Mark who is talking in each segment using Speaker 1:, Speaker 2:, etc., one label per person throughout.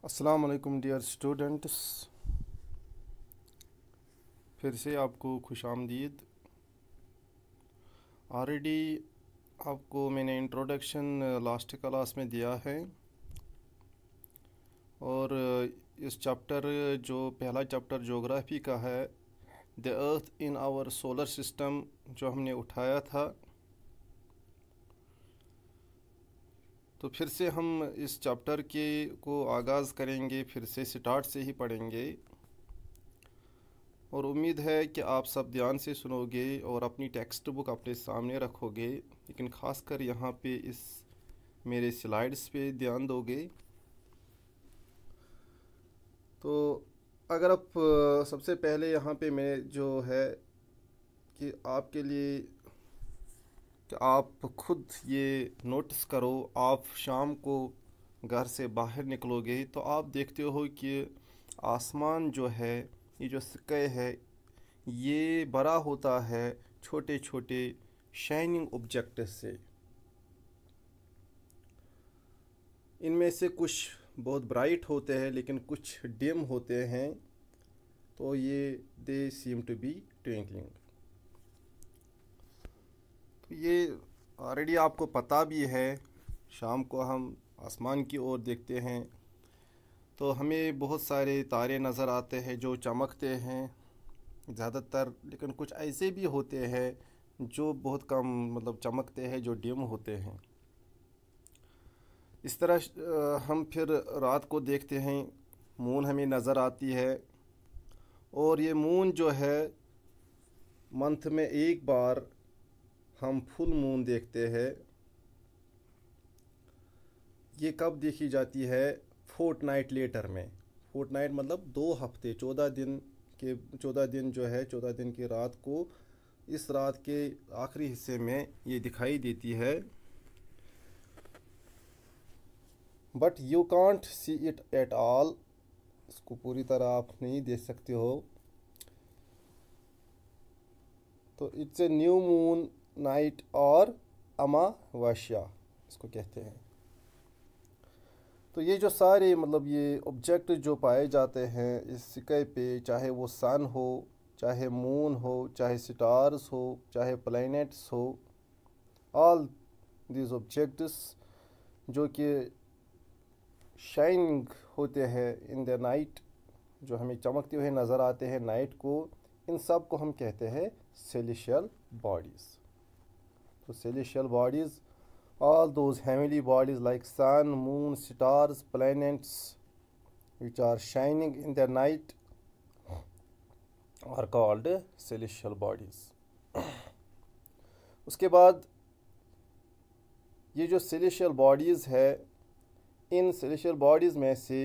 Speaker 1: अस्सलाम वालेकुम dear students. फिर से आपको खुशामदीद। ऑलरेडी आपको मैंने इंट्रोडक्शन लास्ट क्लास में दिया है और इस चैप्टर जो पहला चैप्टर ज्योग्राफी का है, the earth in our solar system, जो हमने उठाया था, तो फिर से हम इस चैप्टर के को आगाज़ करेंगे, फिर से स्टार्ट से ही पढ़ेंगे और उम्मीद है कि आप सब ध्यान से सुनोगे और अपनी टेक्स्ट बुक अपने सामने रखोगे, लेकिन ख़ासकर यहाँ पे इस मेरे स्लाइड्स पे ध्यान दोगे। तो अगर आप सबसे पहले यहाँ पे मैं जो है कि आपके लिए कि आप खुद ये नोटिस करो, आप शाम को घर से बाहर निकलोगे तो आप देखते हो कि आसमान जो है, ये जो स्काई है, ये बड़ा होता है छोटे छोटे शाइनिंग ऑब्जेक्ट से। इनमें से कुछ बहुत ब्राइट होते हैं लेकिन कुछ डिम होते हैं, तो ये दे सीम टू बी ट्विंकलिंग। तो ये ऑलरेडी आपको पता भी है। शाम को हम आसमान की ओर देखते हैं तो हमें बहुत सारे तारे नज़र आते हैं जो चमकते हैं ज़्यादातर, लेकिन कुछ ऐसे भी होते हैं जो बहुत कम मतलब चमकते हैं, जो डिम होते हैं। इस तरह हम फिर रात को देखते हैं, मून हमें नज़र आती है और ये मून जो है मंथ में एक बार हम फुल मून देखते हैं। ये कब देखी जाती है? फोर्टनाइट लेटर में। फोर्टनाइट मतलब 2 हफ्ते, 14 दिन के 14 दिन जो है, 14 दिन की रात को, इस रात के आखिरी हिस्से में ये दिखाई देती है। But you can't see it at all, इसको पूरी तरह आप नहीं देख सकते हो। तो it's a new moon night और अमावस्या इसको कहते हैं। तो ये जो सारे मतलब ये ऑब्जेक्ट जो पाए जाते हैं इस स्काई पे, चाहे वो सन हो, चाहे मून हो, चाहे स्टार्स हो, चाहे प्लैनेट्स हो, ऑल दीज ऑब्जेक्ट्स जो कि शाइनिंग होते हैं इन द नाइट, जो हमें चमकते हुए नज़र आते हैं नाइट को, इन सब को हम कहते हैं सेलेशियल बॉडीज़। तो celestial bodies, all those heavenly bodies like sun, moon, stars, planets which are shining in the night are called celestial bodies. उसके बाद ये जो celestial bodies है, इन celestial bodies में से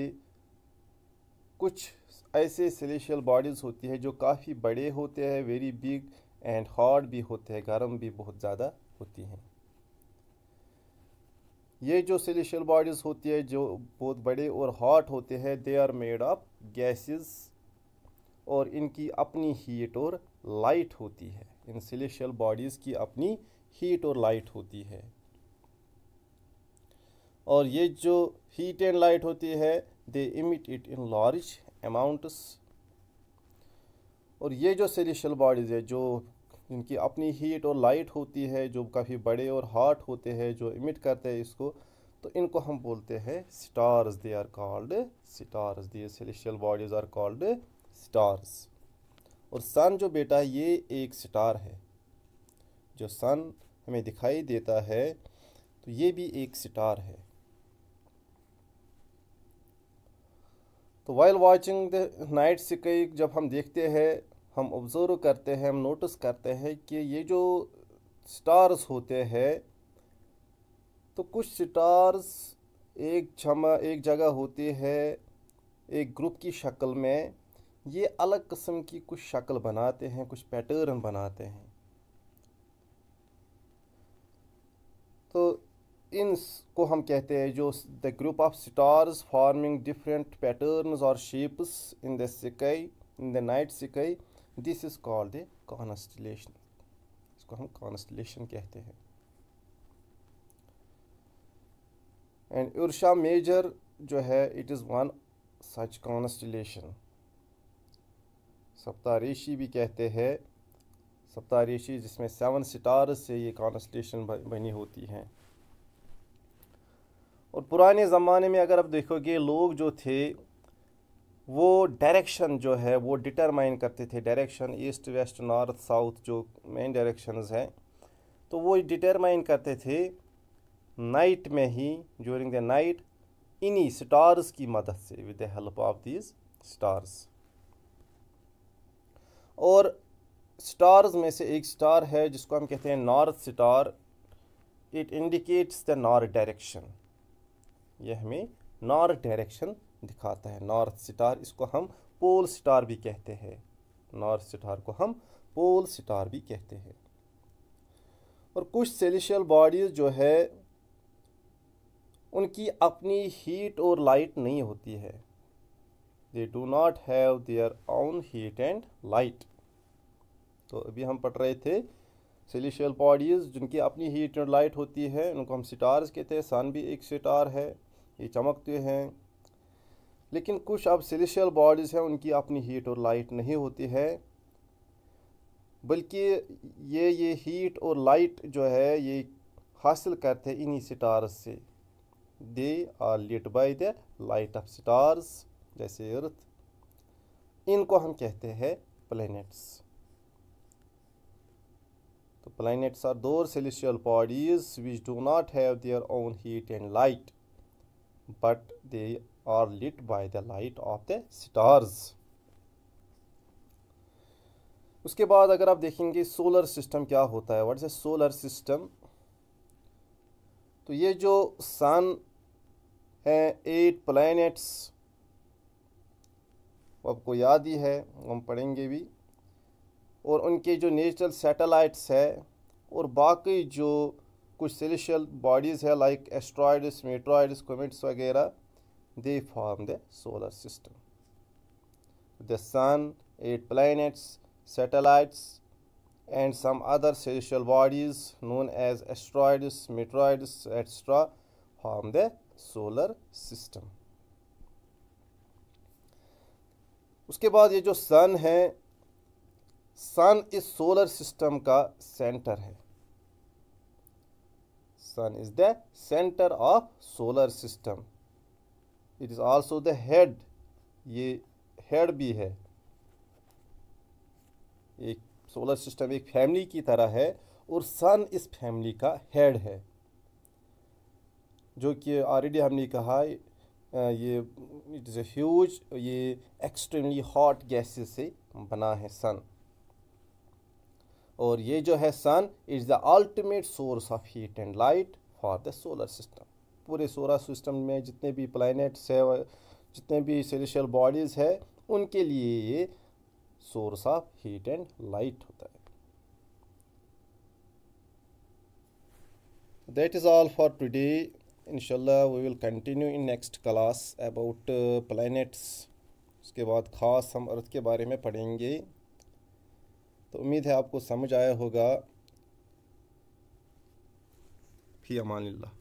Speaker 1: कुछ ऐसे celestial bodies होती है जो काफ़ी बड़े होते हैं, वेरी बिग एंड हॉट भी होते हैं, गर्म भी बहुत ज़्यादा होती हैं। ये जो सेलेशियल बॉडीज़ होती है जो बहुत बड़े और हॉट होते हैं, they are made of gases, और इनकी अपनी हीट और लाइट होती है। इन सेलेशियल बॉडीज़ की अपनी हीट और लाइट होती है, और ये जो हीट एंड लाइट होती है, they emit it in large amounts. और ये जो सेलेशियल बॉडीज़ है जो इनकी अपनी हीट और लाइट होती है, जो काफ़ी बड़े और हॉट होते हैं, जो इमिट करते हैं इसको, तो इनको हम बोलते हैं stars. They are called stars. These celestial bodies are called stars. और सन जो बेटा है, ये एक स्टार है। जो सन हमें दिखाई देता है तो ये भी एक स्टार है। तो while watching the night sky, जब हम देखते हैं, हम ऑब्जर्व करते हैं, हम नोटिस करते हैं कि ये जो स्टार्स होते हैं, तो कुछ स्टार्स एक जगह होती है एक ग्रुप की शक्ल में, ये अलग किस्म की कुछ शक्ल बनाते हैं, कुछ पैटर्न बनाते हैं। तो इनको हम कहते हैं जो the group of stars forming different patterns और shapes in the sky, in the night sky, this is called the constellation. इसको हम कॉन्स्टलेशन कहते हैं। एंड उर्सा मेजर जो है, it is one such constellation, Saptarishi भी कहते हैं, सप्तारेशी जिसमें 7 स्टार्स से ये कॉन्स्टलेशन बनी होती हैं। और पुराने ज़माने में अगर आप देखोगे लोग जो थे वो डायरेक्शन जो है वो डिटरमाइन करते थे, direction east west north south जो मेन डायरेक्शंस हैं, तो वो डिटरमाइन करते थे नाइट में ही, ड्यूरिंग द नाइट, इन्हीं स्टार्स की मदद से, with the help of these stars. और स्टार्स में से एक स्टार है जिसको हम कहते हैं north star. It indicates the north direction, यह हमें नॉर्थ डायरेक्शन दिखाता है, नॉर्थ स्टार। इसको हम पोल स्टार भी कहते हैं, नॉर्थ स्टार को हम पोल स्टार भी कहते हैं। और कुछ सेलेस्टियल बॉडीज जो है उनकी अपनी हीट और लाइट नहीं होती है, they do not have their own heat and light. तो अभी हम पढ़ रहे थे सेलेस्टियल बॉडीज जिनकी अपनी हीट और लाइट होती है, उनको हम स्टार्स कहते हैं। सन भी एक स्टार है, ये चमकते हैं। लेकिन कुछ अब सेलेस्टियल बॉडीज़ हैं उनकी अपनी हीट और लाइट नहीं होती है, बल्कि ये हीट और लाइट जो है ये हासिल करते हैं इन्हीं स्टार्स से। They are lit by the light of stars, जैसे अर्थ। इनको हम कहते हैं प्लैनेट्स। तो planets are those celestial bodies which do not have their own heat and light, but they are lit by the light of the stars। उसके बाद अगर आप देखेंगे सोलर सिस्टम क्या होता है, what is a solar system. तो ये जो सन है, 8 प्लैनेट्स, आपको याद ही है, हम पढ़ेंगे भी, और उनके जो नेचुरल सैटेलाइट्स है, और बाकी जो कुछ सेलेस्टियल बॉडीज़ है लाइक एस्ट्रॉइड्स, मेट्रॉइड्स, कॉमेट्स वगैरह, they form the solar system. The sun, 8 planets, satellites, and some other celestial bodies known as asteroids, meteoroids, etc. form the solar system. उसके बाद ये जो सन है, सन इस सोलर सिस्टम का centre है। Sun is the centre of solar system. It is also the head, ये head भी है। एक सोलर सिस्टम एक फैमिली की तरह है और सन इस फैमिली का हेड है, जो कि ऑलरेडी हमने कहा ये इट इज़ ए ह्यूज, ये एक्सट्रीमली हॉट गैसेस से बना है सन। और ये जो है sun is the ultimate source of heat and light for the solar system. पूरे सोलर सिस्टम में जितने भी प्लैनेट्स है, जितने भी सेलेस्टियल बॉडीज़ है, उनके लिए ये source of heat and light होता है। That is all for today. इंशाल्लाह we will continue in next class about planets. उसके बाद ख़ास हम अर्थ के बारे में पढ़ेंगे। तो उम्मीद है आपको समझ आया होगा। फी अमानिल्लाह।